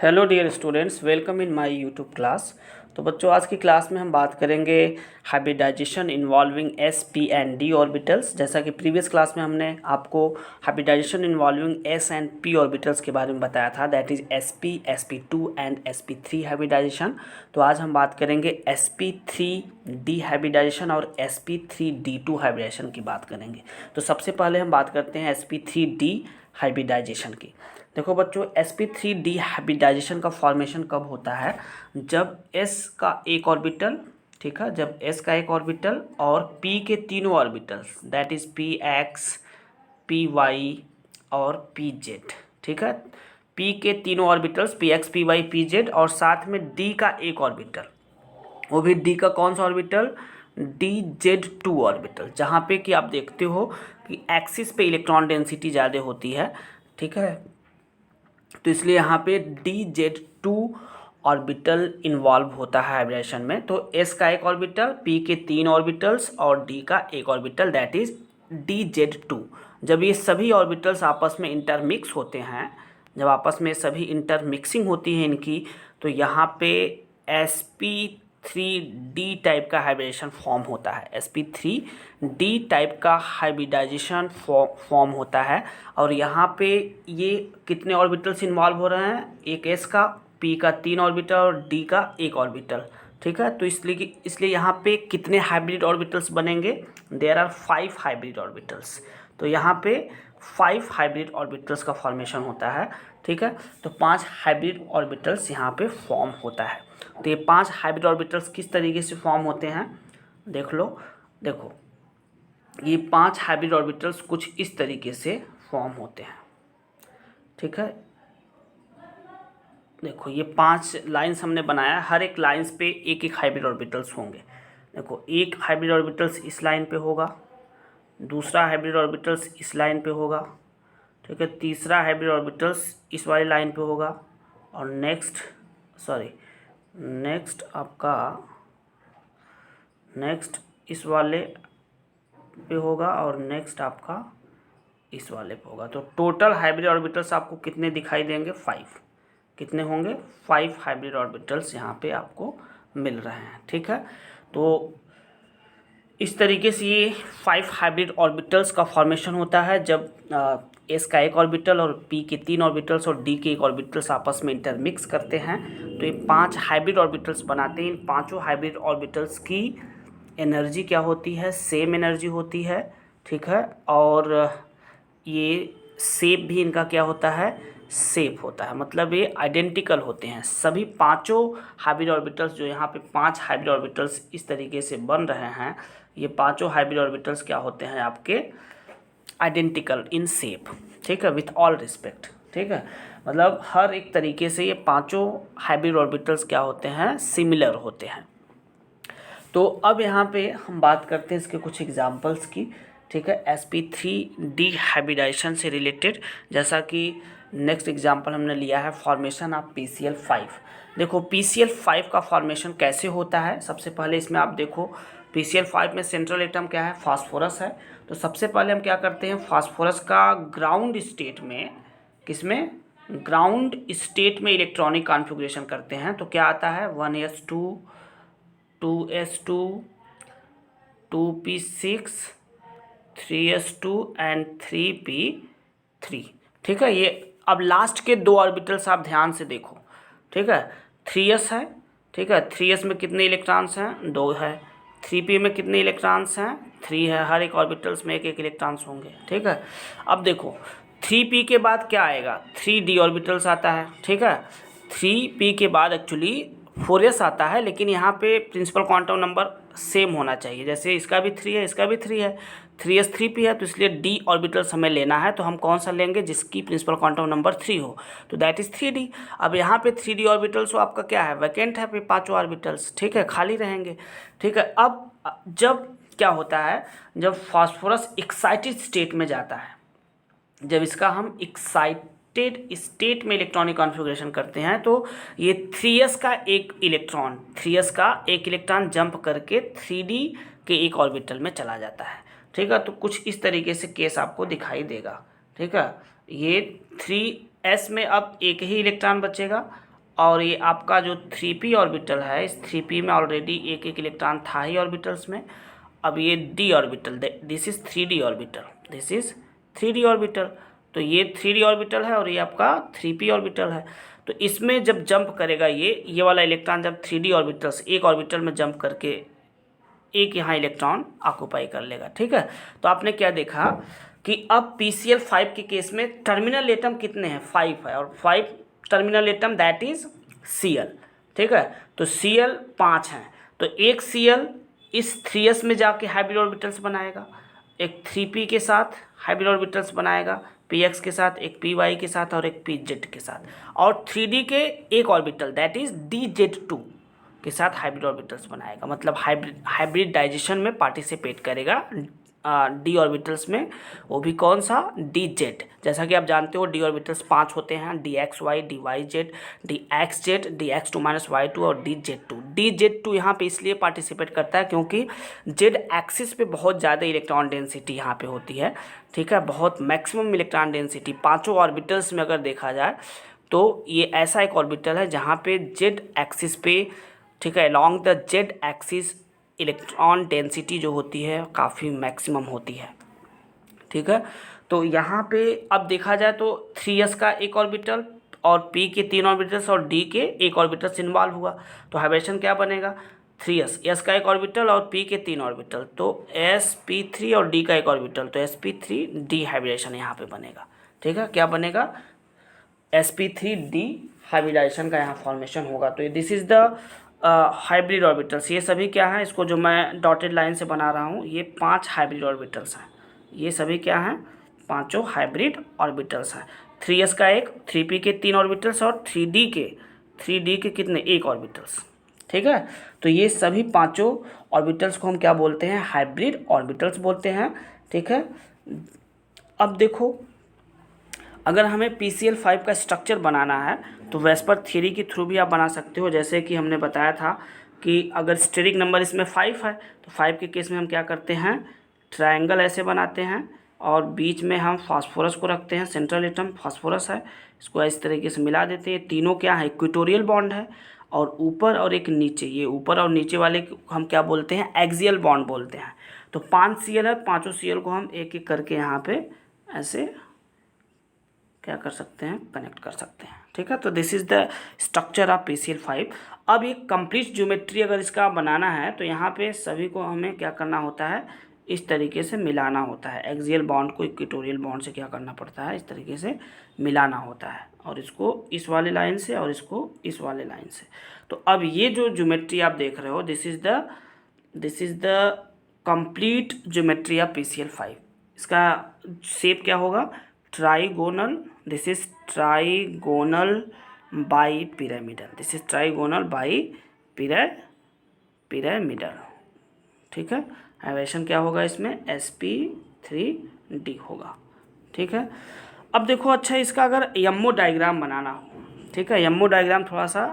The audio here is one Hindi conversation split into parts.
Hello dear students, welcome in my YouTube class. तो बच्चों, आज की क्लास में हम बात करेंगे hybridization involving s p and d orbitals. जैसा कि प्रीवियस क्लास में हमने आपको hybridization involving s and p orbitals के बारे में बताया था, that is s p two and s P three hybridization. तो आज हम बात करेंगे s P three D hybridization और s P three d two hybridization की बात करेंगे। तो सबसे पहले हम बात करते हैं S P three D hybridisation की। देखो बच्चों, sp3d हाइब्रिडाइजेशन का फॉर्मेशन कब होता है? जब s का एक ऑर्बिटल, ठीक है, जब s का एक ऑर्बिटल और p के तीनों orbitals that is px, py और pz, ठीक है, p के तीनों ऑर्बिटल्स px, py, pz और साथ में d का एक ऑर्बिटल, वो भी d का कौन सा ऑर्बिटल? dz2 ऑर्बिटल, जहाँ पे कि आप देखते हो कि एक्सिस पे इलेक्ट्रॉन डेंसिटी ज़्यादा होती है, ठीक है। तो इसलिए यहाँ पे dz2 ऑर्बिटल इन्वॉल्व होता है हाइब्रिडेशन में। तो s का एक ऑर्बिटल, p के तीन ऑर्बिटल्स और d का एक ऑर्बिटल दैट इज dz2। जब ये सभी ऑर्बिटल्स आपस में इंटरमिक्स होते हैं, जब आपस में सभी इंटरमिक्सिंग होती है इनकी, तो यहाँ पे sp3d टाइप का हाइब्रिडेशन फॉर्म होता है। sp3d टाइप का हाइब्रिडाइजेशन फॉर्म होता है। और यहाँ पे ये कितने ऑर्बिटल्स इन्वॉल्व हो रहे हैं? एक s का, p का तीन ऑर्बिटल और d का एक ऑर्बिटल, ठीक है। तो इसलिए यहाँ पे कितने हाइब्रिड ऑर्बिटल्स बनेंगे? There are 5 hybrid orbitals. तो यहाँ पे 5 हाइब्रिड ऑर्बिटल्स का फॉर्मेशन होता है, ठीक है। तो 5 हाइब्रिड ऑर्बिटल्स यहाँ पे फॉर्म होता है। तो ये 5 हाइब्रिड ऑर्बिटल्स किस तरीके से फॉर्म होते हैं देख लो। देखो, ये 5 हाइब्रिड ऑर्बिटल्स कुछ इस तरीके से फॉर्म होते हैं, ठीक है। देखो, ये 5 लाइंस हमने बनाया, हर एक लाइंस पे एक एक हाइब्रिड ऑर्बिटल्स होंगे। देखो, एक हाइब्रिड ऑर्बिटल्स इस लाइन पे होगा, दूसरा हाइब्रिड ऑर्बिटल्स इस लाइन पे होगा, ठीक है, तीसरा हाइब्रिड ऑर्बिटल्स इस वाली लाइन पे होगा और नेक्स्ट इस वाले पे होगा और नेक्स्ट आपका इस वाले पे होगा। तो टोटल हाइब्रिड ऑर्बिटल्स आपको कितने दिखाई देंगे? 5। कितने होंगे? 5 हाइब्रिड ऑर्बिटल्स यहाँ पे आपको मिल रहे हैं, ठीक है। तो इस तरीके से ये 5 हाइब्रिड ऑर्बिटल्स का फॉर्मेशन होता है जब s का एक ऑर्बिटल और p के तीन ऑर्बिटल्स और d के एक ऑर्बिटल्स आपस में इंटरमिक्स करते हैं। तो ये 5 हाइब्रिड ऑर्बिटल्स बनाते हैं। इन पांचों हाइब्रिड ऑर्बिटल्स की एनर्जी क्या होती है? सेम एनर्जी होती है, ठीक है। और ये शेप भी इनका क्या होता है? शेप होता है, मतलब ये आइडेंटिकल होते हैं। सभी पांचों हाइब्रिड ऑर्बिटल्स, जो यहाँ पे 5 हाइब्रिड ऑर्बिटल्स इस तरीके से बन रहे हैं, ये पांचों हाइब्रिड ऑर्बिटल्स क्या होते हैं? आपके आइडेंटिकल इन शेप, ठीक है, विथ ऑल रिस्पेक्ट, ठीक है। मतलब हर एक तरीके से ये पांचों हाइब्रिड ऑर्बिटल्स क्या होते हैं? सिमिलर होते हैं। तो अब यहाँ पे हम बात करते हैं इसके कुछ एग्जांपल्स की, ठीक है, sp3d हाइब्रिडाइजेशन से रिलेटेड। जैसा कि नेक्स्ट एग्जांपल हमने लिया है फॉर्मेशन ऑफ PCl5। देखो, PCl5 का फॉर्मेशन कैसे होता है? सबसे पहले इसमें आप देखो, PCl5 में सेंट्रल एटम क्या है? फास्फोरस है। तो सबसे पहले हम क्या करते हैं? फास्फोरस का ग्राउंड स्टेट में, किसमें? ग्राउंड स्टेट में इलेक्ट्रॉनिक कॉन्फ़िगरेशन करते हैं। तो क्या आता है? 1s2, 2s2, 2p6, 3s2 and 3p3, ठीक है। ये अब लास्ट के दो ऑर्बिटल्स आप ध्यान से देखो, ठीक है। 3s है, ठीक है, 3s में कितने इलेक्ट्रॉन्स हैं? 2 है। 3p में कितने इलेक्ट्रॉन्स हैं? 3 है। हर एक ऑर्बिटल्स में एक एक इलेक्ट्रॉन्स होंगे, ठीक है। अब देखो, 3p के बाद क्या आएगा? 3d ऑर्बिटल्स आता है, ठीक है। 3p के बाद एक्चुअली 4s आता है, लेकिन यहाँ पे प्रिंसिपल क्वांटम नंबर सेम होना चाहिए। जैसे इसका भी 3 है, इसका भी 3 है, 3s 3p है, तो इसलिए d ऑर्बिटल्स हमें लेना है। तो हम कौन सा लेंगे? जिसकी प्रिंसिपल क्वांटम नंबर 3 हो, तो दैट इज 3d। अब यहाँ पे 3d ऑर्बिटल्स हो, आपका क्या है? वैकेंट है, पांचों ऑर्बिटल्स, ठीक है, खाली रहेंगे, ठीक है। अब जब क्या होता है? जब फास्फोरस एक्साइटेड स्टेट में जाता है, जब इसका हम एक्साइटेड स्टेट में इलेक्ट्रॉनिक कॉन्फ़िगरेशन करते हैं, तो ये 3s का एक इलेक्ट्रॉन जंप करके 3d के एक ऑर्बिटल में चला जाता है, ठीक है। तो कुछ इस तरीके से केस आपको दिखाई देगा, ठीक है। ये 3s में अब एक ही इलेक्ट्रॉन बचेगा और ये आपका जो 3p ऑर्बिटल है, इस 3p में ऑलरेडी एक एक इलेक्ट्रॉन था ही ऑर्बिटल्स में। अब ये d orbital, this is 3d orbital, this is 3d orbital. तो ये 3d ऑर्बिटल है और ये आपका 3p ऑर्बिटल है। तो इसमें जब जंप करेगा ये वाला इलेक्ट्रॉन, जब 3d ऑर्बिटल्स एक ऑर्बिटल में जंप करके एक यहाँ इलेक्ट्रॉन ऑक्यूपाई कर लेगा, ठीक है। तो आपने क्या देखा कि अब PCl5 के केस में टर्मिनल एटम कितने हैं, 5 है, और 5 terminal atom that is Cl, ठीक है। तो Cl 5 हैं, तो एक Cl इस 3s में जाके हाइब्रिड ऑर्बिटल्स बनाएगा, एक 3p के साथ हाइब्रिड ऑर्बिटल्स बनाएगा, px के साथ, एक py के साथ और एक pz के साथ, और 3d के एक ऑर्बिटल दैट इज dz2 के साथ हाइब्रिड ऑर्बिटल्स बनाएगा। मतलब हाइब्रिड डाइजेशन में पार्टिसिपेट करेगा डी ऑर्बिटल्स में, वो भी कौन सा, डी जेड। जैसा कि आप जानते हो डी ऑर्बिटल्स 5 होते हैं, d x y, d y z, d x z, d x two minus y two और d z two. D z two यहाँ पे इसलिए पार्टिसिपेट करता है क्योंकि जेड एक्सिस पे बहुत ज़्यादा इलेक्ट्रॉन डेंसिटी यहाँ पे होती है, ठीक है, बहुत मैक्सिमम इलेक्ट्रॉन डेंसिटी पाँचों ऑर्बिटल्स में अगर देखा जाए तो ये ऐसा एक ऑर्बिटल है जहाँ पे जेड एक्सिस पे, ठीक है, along the Z axis electron density जो होती है काफ़ी मैक्सिमम होती है, ठीक है। तो यहाँ पे अब देखा जाए तो 3s का एक ऑर्बिटल और p के 3 ऑर्बिटल्स और d के एक ऑर्बिटल्स इन्वॉल्व हुआ, तो हाइब्रिडेशन क्या बनेगा, 3s, s का एक ऑर्बिटल और p के 3 ऑर्बिटल, तो sp3 और d का एक ऑर्बिटल, तो sp3d हाइब्रिडेशन यहाँ पे बनेगा, ठीक है। क्या बनेगा, sp3d हाइब्रिडाइजेशन का यहाँ फॉर्मेशन होगा। तो this is the hybrid orbitals. ये सभी क्या हैं, इसको जो मैं डॉटेड लाइन से बना रहा हूँ, ये 5 हाइब्रिड ऑर्बिटल्स हैं। ये सभी क्या हैं, पांचों हाइब्रिड ऑर्बिटल्स हैं। 3s का एक, 3p के 3 ऑर्बिटल्स और 3d के कितने, एक ऑर्बिटल्स, ठीक है। तो ये सभी पांचों ऑर्बिटल्स को हम क्या बोलते हैं, हाइब्रिड ऑर्बिटल्स बोलते हैं, ठीक है। अब देखो, अगर हमें PCl5 का स्ट्रक्चर बनाना है तो वेस्पर थ्योरी के थ्रू भी आप बना सकते हो। जैसे कि हमने बताया था कि अगर स्टेरिक नंबर इसमें 5 है तो 5 के केस में हम क्या करते हैं, ट्रायंगल ऐसे बनाते हैं और बीच में हम फास्फोरस को रखते हैं, सेंट्रल एटम फास्फोरस है, इसको इस तरीके से मिला देते हैं। तीनों क्या है, इक्वेटोरियल बॉन्ड है, और ऊपर और एक नीचे, ये ऊपर और नीचे वाले हम क्या बोलते हैं, एक्सियल बॉन्ड बोलते हैं। तो 5 Cl है, पाँचों Cl को हम एक एक करके यहाँ पे ऐसे क्या कर सकते हैं, कनेक्ट कर सकते हैं, ठीक है। तो this is the structure of PCl5। अब ये कंप्लीट ज्योमेट्री अगर इसका बनाना है तो यहाँ पे सभी को हमें क्या करना होता है, इस तरीके से मिलाना होता है। एक्सियल बॉन्ड को इक्वेटोरियल बॉन्ड से क्या करना पड़ता है, इस तरीके से मिलाना होता है, और इसको इस वाले लाइन से और इसको इस वाले लाइन से। तो अब ये जो ज्योमेट्री आप देख रहे हो, this is the complete geometry of PCl5। इसका शेप क्या होगा, trigonal, this is trigonal bi pyramidal, this is trigonal bi pyramidal, ठीक है। हाइब्रिडेशन क्या होगा इसमें, sp3d होगा, ठीक है। अब देखो, अच्छा इसका अगर यम्मो डायग्राम बनाना हो, ठीक है, यम्मो डायग्राम थोड़ा सा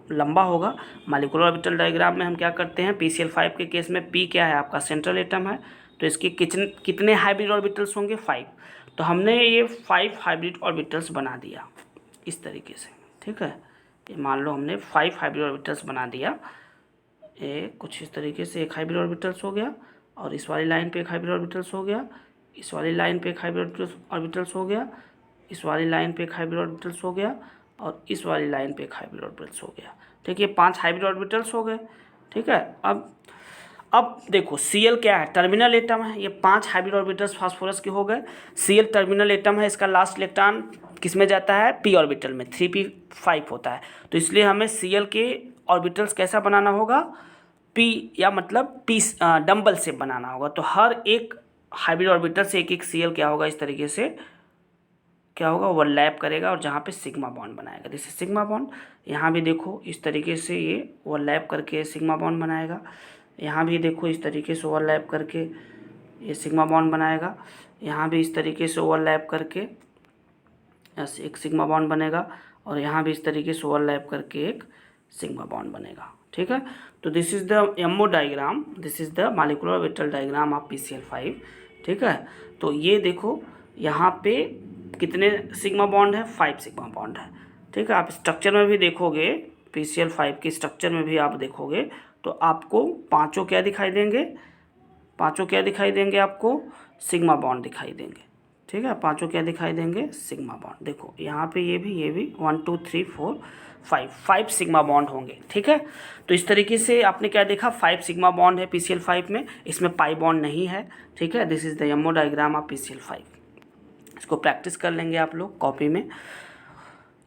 लंबा होगा। मॉलिक्यूलर ऑर्बिटल डायग्राम में हम क्या करते हैं, PCl5 के केस में p क्या है, आपका सेंट्रल एटम है, तो इसके कितने हाइब्रिड ऑर्बिटल्स होंगे, 5। तो हमने ये 5 हाइब्रिड ऑर्बिटल्स बना दिया इस तरीके से, ठीक है। ये मान लो हमने 5 हाइब्रिड ऑर्बिटल्स बना दिया, ये कुछ इस तरीके से एक हाइब्रिड ऑर्बिटल्स हो गया, और इस वाली लाइन पे एक हाइब्रिड ऑर्बिटल्स हो गया, इस वाली लाइन पे एक हाइब्रिड ऑर्बिटल्स हो गया, इस वाली लाइन पे एक हाइब्रिड ऑर्बिटल्स हो गया, और इस वाली लाइन पे एक हाइब्रिड ऑर्बिटल्स हो गया, ठीक है। 5 हाइब्रिड ऑर्बिटल्स हो गए, ठीक है। अब देखो, Cl क्या है, टर्मिनल एटम है, ये 5 हाइब्रिड ऑर्बिटल्स फास्फोरस के हो गए। Cl टर्मिनल एटम है, इसका लास्ट इलेक्ट्रॉन किस में जाता है, p ऑर्बिटल में, 3p5 होता है। तो इसलिए हमें Cl के ऑर्बिटल्स कैसा बनाना होगा, p या मतलब p डम्बल से बनाना होगा। तो हर एक हाइब्रिड ऑर्बिटल से एक एक Cl क्या होगा, इस तरीके से क्या होगा, ओवरलैप करेगा, और जहाँ पे सिग्मा बॉन्ड बनाएगा, जैसे सिग्मा बॉन्ड। यहाँ भी देखो इस तरीके से ये ओवरलैप करके सिग्मा बॉन्ड बनाएगा, यहाँ भी देखो इस तरीके से ओवरलैप करके ये सिग्मा बॉन्ड बनाएगा, यहाँ भी इस तरीके से ओवरलैप करके ऐसे एक सिग्मा बॉन्ड बनेगा, और यहाँ भी इस तरीके से ओवरलैप करके एक सिग्मा बॉन्ड बनेगा, ठीक है। तो this is the ammo diagram, this is the molecular orbital diagram of PCl5, ठीक है। तो ये देखो यहाँ पे कितने सिग्मा बॉन्ड है, 5 सिग्मा बॉन्ड है। ठीक है। आप स्ट्रक्चर में भी देखोगे, PCl5 के स्ट्रक्चर में भी आप देखोगे तो आपको पांचों क्या दिखाई देंगे, पांचों क्या दिखाई देंगे, आपको सिग्मा बॉन्ड दिखाई देंगे। ठीक है, पांचों क्या दिखाई देंगे, सिग्मा बॉन्ड। देखो यहाँ पे ये भी 1 2 3 4 5 सिग्मा बॉन्ड होंगे। ठीक है, तो इस तरीके से आपने क्या देखा, 5 सिग्मा बॉन्ड है PCl5 में, इसमें पाई बॉन्ड नहीं है। ठीक है, this is the ammo diagram of PCl5। इसको प्रैक्टिस कर लेंगे आप लोग कॉपी में।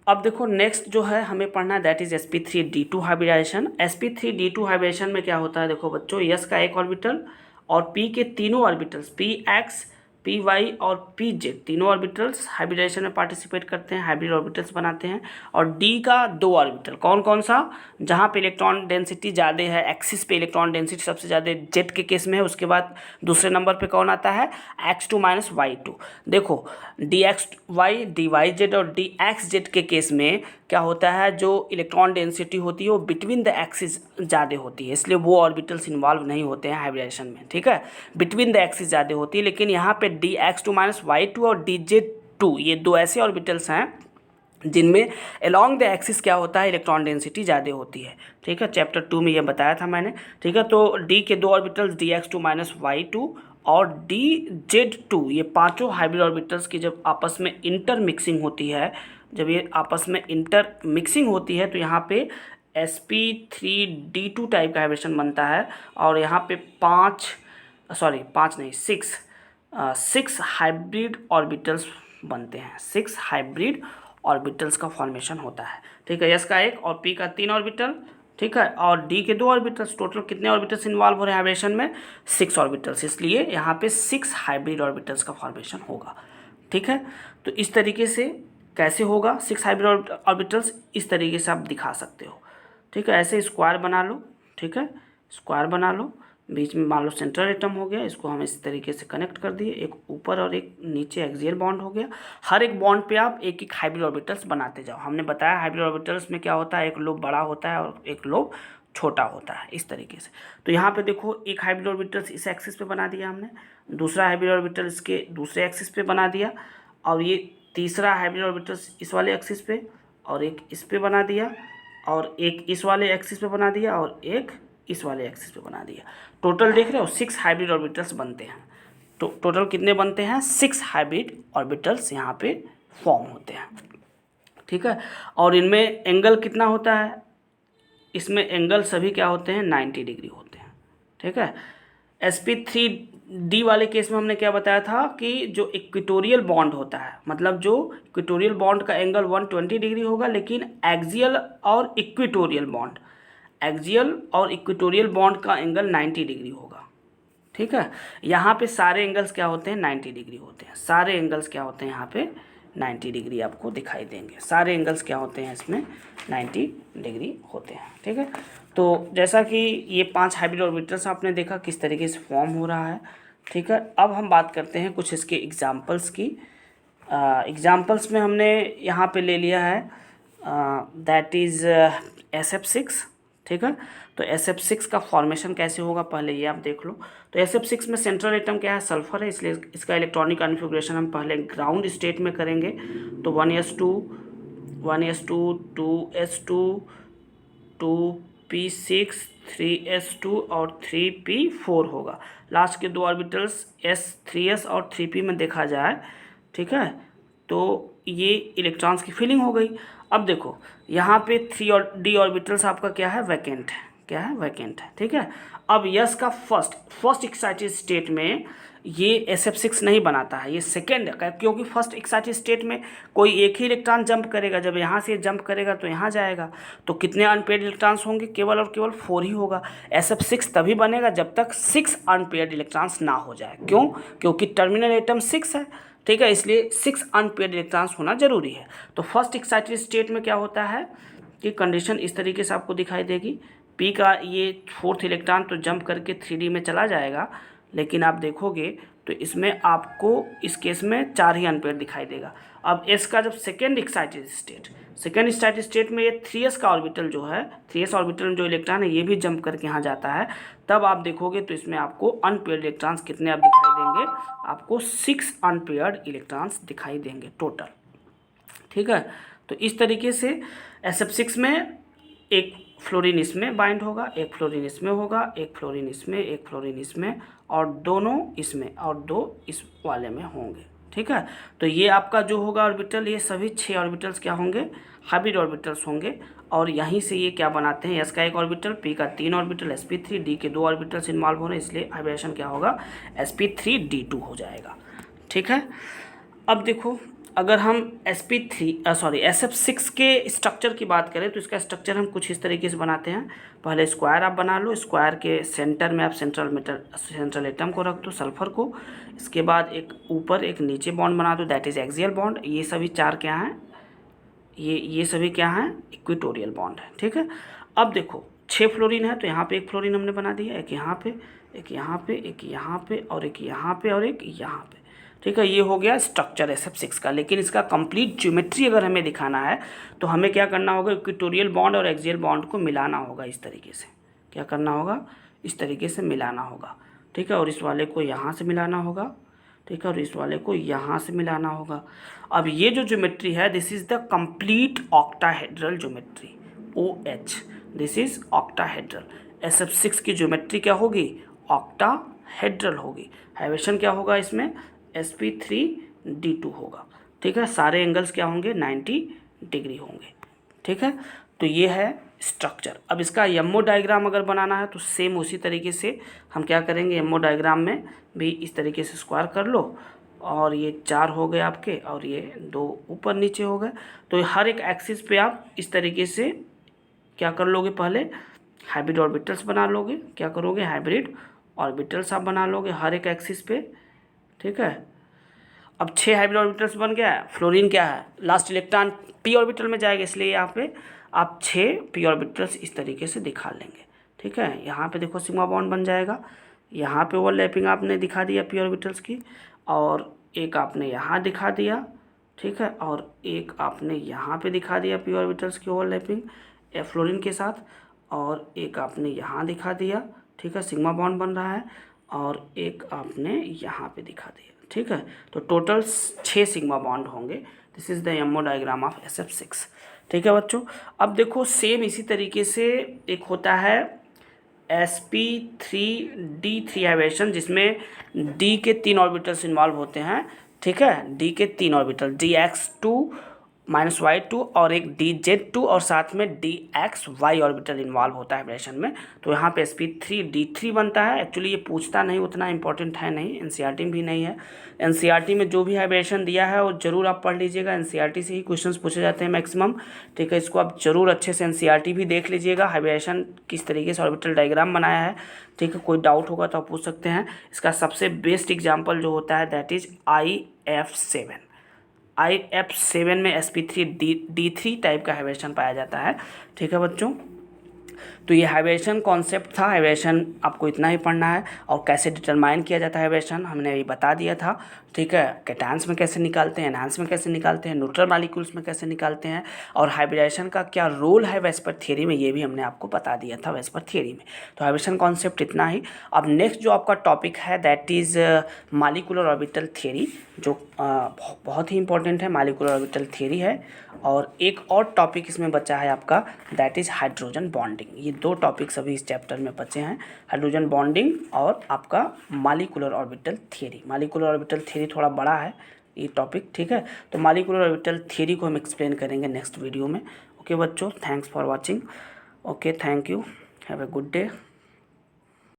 अब देखो नेक्स्ट जो है हमें पढ़ना है that is sp3d2 hybridisation. sp3d2 hybridisation में क्या होता है, देखो बच्चों, s का एक ऑर्बिटल और p के तीनों ऑर्बिटल्स px py और pz तीनों ऑर्बिटल्स हाइब्रिडाइजेशन में पार्टिसिपेट करते हैं, हाइब्रिड ऑर्बिटल्स बनाते हैं। और d का 2 ऑर्बिटल, कौन कौन सा, जहाँ पे इलेक्ट्रॉन डेंसिटी ज़्यादा है, एक्सिस पे इलेक्ट्रॉन डेंसिटी सबसे ज़्यादा z के केस में है। उसके बाद दूसरे नंबर पे कौन आता है, x2 माइनस y2। देखो dxy dyz और dxz के केस में क्या होता है, जो इलेक्ट्रॉन डेंसिटी होती है वो बिटवीन द एक्सिस ज़्यादा होती है, इसलिए वो ऑर्बिटल्स इन्वॉल्व नहीं होते हैं हाइब्रिडाइजेशन में। ठीक है, बिटवीन द एक्सिस ज़्यादा होती है। लेकिन यहाँ पे dx2 माइनस y2 और dz2 ये दो ऐसे ऑर्बिटल्स हैं जिनमें अलोंग द एक्सिस क्या होता है, इलेक्ट्रॉन डेंसिटी ज़्यादा होती है। ठीक है, चैप्टर 2 में ये बताया था मैंने। ठीक है, तो d के 2 ऑर्बिटल्स dx2 माइनस y2 और dz2 ये पांचों हाइब्रिड ऑर्बिटल्स की जब आपस में इंटर मिक्सिंग होती है, जब ये आपस में इंटर मिक्सिंग होती है तो यहाँ पे sp3d2 टाइप का हाइब्रिडेशन बनता है। और यहाँ पे सिक्स हाइब्रिड ऑर्बिटल्स बनते हैं, 6 हाइब्रिड ऑर्बिटल्स का फॉर्मेशन होता है। ठीक है, s का 1 और p का 3 ऑर्बिटल। ठीक है, और d के 2 ऑर्बिटल्स, टोटल कितने ऑर्बिटल्स इन्वॉल्व हो रहे हैं हाइब्रिडेशन में, 6 ऑर्बिटल्स, इसलिए यहाँ पे 6 हाइब्रिड ऑर्बिटल्स का फॉर्मेशन होगा। ठीक है, तो इस तरीके से कैसे होगा 6 हाइब्रिड ऑर्बिटल्स, इस तरीके से आप दिखा सकते हो। ठीक है, ऐसे स्क्वायर बना लो। ठीक है, स्क्वायर बना लो, बीच में मान लो सेंट्रल एटम हो गया, इसको हम इस तरीके से कनेक्ट कर दिए, एक ऊपर और एक नीचे एक्सियल बॉन्ड हो गया। हर एक बॉन्ड पे आप एक एक हाइब्रिड ऑर्बिटल्स बनाते जाओ। हमने बताया हाइब्रिड ऑर्बिटल्स में क्या होता है, एक लोब बड़ा होता है और एक लोब छोटा होता है, इस तरीके से। तो यहाँ पे देखो एक हाइब्रिड ऑर्बिटल्स इस एक्सिस पे बना दिया हमने, दूसरा हाइब्रिड ऑर्बिटल इसके दूसरे एक्सिस पे बना दिया, और ये तीसरा हाइब्रिड ऑर्बिटल्स इस वाले एक्सिस पे, और एक इस पे बना दिया, और एक इस वाले एक्सिस पे बना दिया, और एक इस वाले एक्सिस पे बना दिया। टोटल देख रहे हो 6 हाइब्रिड ऑर्बिटल्स बनते हैं। तो टोटल कितने बनते हैं, 6 हाइब्रिड ऑर्बिटल्स यहाँ पे फॉर्म होते हैं। ठीक है, और इनमें एंगल कितना होता है, इसमें एंगल सभी क्या होते हैं, 90 डिग्री होते हैं। ठीक है, sp3d वाले केस में हमने क्या बताया था कि जो इक्वेटोरियल बॉन्ड होता है, मतलब जो इक्वेटोरियल बॉन्ड का एंगल 120 डिग्री होगा, लेकिन एक्सियल और इक्वेटोरियल बॉन्ड का एंगल 90 डिग्री होगा। ठीक है, यहाँ पे सारे एंगल्स क्या होते हैं, 90 डिग्री होते हैं। सारे एंगल्स क्या होते हैं, यहाँ पे 90 डिग्री आपको दिखाई देंगे। सारे एंगल्स क्या होते हैं, इसमें 90 डिग्री होते हैं। ठीक है, तो जैसा कि ये 5 हाइब्रिड ऑर्बिटल्स आपने देखा किस तरीके से फॉर्म हो रहा है। ठीक है, अब हम बात करते हैं कुछ इसके एग्जाम्पल्स की। एग्जाम्पल्स में हमने यहाँ पे ले लिया है दैट इज़ SF6। ठीक है, तो SF6 का फॉर्मेशन कैसे होगा पहले ये आप देख लो। तो SF6 में सेंट्रल एटम क्या है, सल्फर है, इसलिए इसका इलेक्ट्रॉनिक कॉन्फ़िगरेशन हम पहले ग्राउंड स्टेट में करेंगे। तो 1s2 2s2 2p6 3s2 और 3p4 होगा। लास्ट के 2 ऑर्बिटल्स s3s और 3p में देखा जाए। ठीक है, तो ये इलेक्ट्रॉन्स की फिलिंग हो गई। अब देखो यहाँ पे 3 और d ऑर्बिटल्स आपका क्या है, वैकेंट है। क्या है, वैकेंट है। ठीक है, अब यस का फर्स्ट एक्साइटेड स्टेट में ये SF6 नहीं बनाता है, ये सेकेंड है, क्योंकि फर्स्ट एक्साइटेड स्टेट में कोई एक ही इलेक्ट्रॉन जंप करेगा, जब यहाँ से जंप करेगा तो यहाँ जाएगा, तो कितने अनपेयर्ड इलेक्ट्रॉन्स होंगे, केवल और केवल 4 ही होगा। SF6 तभी बनेगा जब तक 6 अनपेयर्ड इलेक्ट्रॉन्स ना हो जाए। क्यों, क्योंकि टर्मिनल एटम 6 है। ठीक है, इसलिए 6 अनपेयर्ड इलेक्ट्रॉन्स होना जरूरी है। तो फर्स्ट एक्साइटेड स्टेट में क्या होता है कि कंडीशन इस तरीके से आपको दिखाई देगी, P का ये 4th इलेक्ट्रॉन तो जंप करके 3D में चला जाएगा, लेकिन आप देखोगे तो इसमें आपको इस केस में 4 ही अनपेयर दिखाई देगा। अब S का जब सेकेंड एक्साइटेड स्टेट में ये 3s का ऑर्बिटल जो है, 3s ऑर्बिटल में जो इलेक्ट्रॉन है ये भी जंप करके यहाँ जाता है, तब आप देखोगे तो इसमें आपको अनपेयर्ड इलेक्ट्रॉन्स कितने आप दिखाई देंगे, आपको 6 अनपेयर्ड इलेक्ट्रॉन्स दिखाई देंगे टोटल। ठीक है, तो इस तरीके से SF6 में एक फ्लोरीन इसमें बाइंड होगा, एक फ्लोरीन इसमें होगा, एक फ्लोरीन इसमें, एक फ्लोरीन इसमें, और दोनों इसमें और 2 इस वाले में होंगे। ठीक है, तो ये आपका जो होगा ऑर्बिटल, ये सभी 6 ऑर्बिटल्स क्या होंगे, हाइब्रिड ऑर्बिटल्स होंगे। और यहीं से ये क्या बनाते हैं, S का एक ऑर्बिटल, P का 3 ऑर्बिटल, sp3, D के 2 ऑर्बिटल्स इन्वॉल्व हो रहे हैं, इसलिए हाइब्रिडेशन क्या होगा, sp3d2 हो जाएगा। ठीक है, अब देखो अगर हम SF6 के स्ट्रक्चर की बात करें तो इसका स्ट्रक्चर हम कुछ इस तरीके से बनाते हैं। पहले स्क्वायर आप बना लो, स्क्वायर के सेंटर में आप सेंट्रल एटम को रख दो, सल्फर को। इसके बाद एक ऊपर एक नीचे बॉन्ड बना दो, दैट इज एक्सियल बॉन्ड। ये सभी 4 क्या हैं, ये सभी क्या हैं, इक्वेटोरियल बॉन्ड है। ठीक है, अब देखो 6 फ्लोरीन है तो यहाँ पे एक फ्लोरीन हमने बना दिया, एक यहाँ पे, एक यहाँ पे, एक यहाँ पे, और एक यहाँ पे, और एक यहाँ पे। ठीक है, ये हो गया स्ट्रक्चर SF6 का। लेकिन इसका कंप्लीट ज्योमेट्री अगर हमें दिखाना है तो हमें क्या करना होगा, इक्वेटोरियल बॉन्ड और एक्सियल बॉन्ड को मिलाना होगा। इस तरीके से क्या करना होगा, इस तरीके से मिलाना होगा। ठीक है, और इस वाले को यहाँ से मिलाना होगा। ठीक है, और इस वाले को यहाँ से मिलाना होगा। अब ये जो ज्योमेट्री है, this is the complete octahedral geometry, OH, this is octahedral. SF6 की ज्योमेट्री क्या होगी, ऑक्टाहेड्रल होगी। हाइब्रिडेशन क्या होगा इसमें, sp3d2 होगा। ठीक है, सारे एंगल्स क्या होंगे, 90 डिग्री होंगे। ठीक है, तो ये है स्ट्रक्चर। अब इसका एमओ डायग्राम अगर बनाना है तो सेम उसी तरीके से हम क्या करेंगे, एमओ डायग्राम में भी इस तरीके से स्क्वायर कर लो, और ये 4 हो गए आपके, और ये 2 ऊपर नीचे हो गए। तो हर एक एक्सिस पे आप इस तरीके से क्या कर लोगे, पहले हाइब्रिड ऑर्बिटल्स बना लोगे। क्या करोगे, हाइब्रिड ऑर्बिटल्स आप बना लोगे हर एक एक्सिस पे। ठीक है, अब 6 हाइब्रिड ऑर्बिटल्स बन गया है। फ्लोरीन क्या है, लास्ट इलेक्ट्रॉन p ऑर्बिटल में जाएगा, इसलिए यहाँ पे आप 6 p ऑर्बिटल्स इस तरीके से दिखा लेंगे। ठीक है, यहाँ पे देखो सिग्मा बॉन्ड बन जाएगा, यहाँ पे ओवरलैपिंग आपने दिखा दिया p ऑर्बिटल्स की, और एक आपने यहाँ दिखा दिया। ठीक है, और एक आपने यहाँ पे दिखा दिया p ऑर्बिटल्स की ओवरलैपिंग फ्लोरीन के साथ, और एक आपने यहाँ दिखा दिया। ठीक है, सिग्मा बॉन्ड बन रहा है, और एक आपने यहाँ पे दिखा दिया। ठीक है, तो टोटल 6 सिग्मा बॉन्ड होंगे। This is the ammo diagram of SF6। ठीक है बच्चों, अब देखो सेम इसी तरीके से एक होता है sp3d3 हाइब्रिडेशन, जिसमें d के 3 ऑर्बिटल्स इन्वॉल्व होते हैं। ठीक है, d के 3 ऑर्बिटल, dx2 -y2 और एक dz2, और साथ में dxy ऑर्बिटल इन्वॉल्व होता है हाइब्रिडेशन में। तो यहाँ पे sp3d3 बनता है। एक्चुअली ये पूछता नहीं, उतना इंपॉर्टेंट है नहीं, एनसीईआरटी में भी नहीं है। एनसीईआरटी में जो भी हाइब्रिडेशन दिया है वो जरूर आप पढ़ लीजिएगा, एनसीईआरटी से ही क्वेश्चंस पूछे जाते हैं मैक्सिमम। ठीक है, इसको आप जरूर अच्छे से एनसीईआरटी भी देख लीजिएगा, हाइब्रिडेशन किस तरीके से ऑर्बिटल डायग्राम बनाया है। ठीक है, कोई डाउट होगा तो आप पूछ सकते हैं। इसका सबसे बेस्ट एग्जाम्पल जो होता है दैट इज़ IF7 में sp3d3 टाइप का हाइब्रिडेशन पाया जाता है। ठीक है बच्चों, तो ये हाइब्रिडेशन कॉन्सेप्ट था। हाइब्रिडेशन आपको इतना ही पढ़ना है, और कैसे डिटरमाइन किया जाता है हाइब्रिडेशन हमने ये बता दिया था। ठीक है, कैटायंस में कैसे निकालते हैं, एनहांस में कैसे निकालते हैं, न्यूट्रल मॉलिक्यूल्स में कैसे निकालते हैं, और हाइब्रिडेशन का क्या रोल है वेस्पर थ्योरी में, ये भी हमने आपको बता दिया था वेस्पर थ्योरी में। तो हाइब्रिडेशन कॉन्सेप्ट इतना ही। अब नेक्स्ट जो आपका टॉपिक है that is molecular orbital theory, जो बहुत ही इंपॉर्टेंट है, मॉलिक्यूलर ऑर्बिटल थ्योरी है। और एक और टॉपिक इसमें बचा है आपका दैट इज़ हाइड्रोजन बॉन्डिंग। ये 2 टॉपिक्स अभी इस चैप्टर में बचे हैं, हाइड्रोजन बॉन्डिंग और आपका molecular orbital theory. Molecular orbital theory थोड़ा बड़ा है ये टॉपिक। ठीक है, तो मॉलिक्यूलर ऑर्बिटल थ्योरी को हम एक्सप्लेन करेंगे नेक्स्ट वीडियो में। ओके बच्चों, thanks for watching. Okay, thank you, have a good day.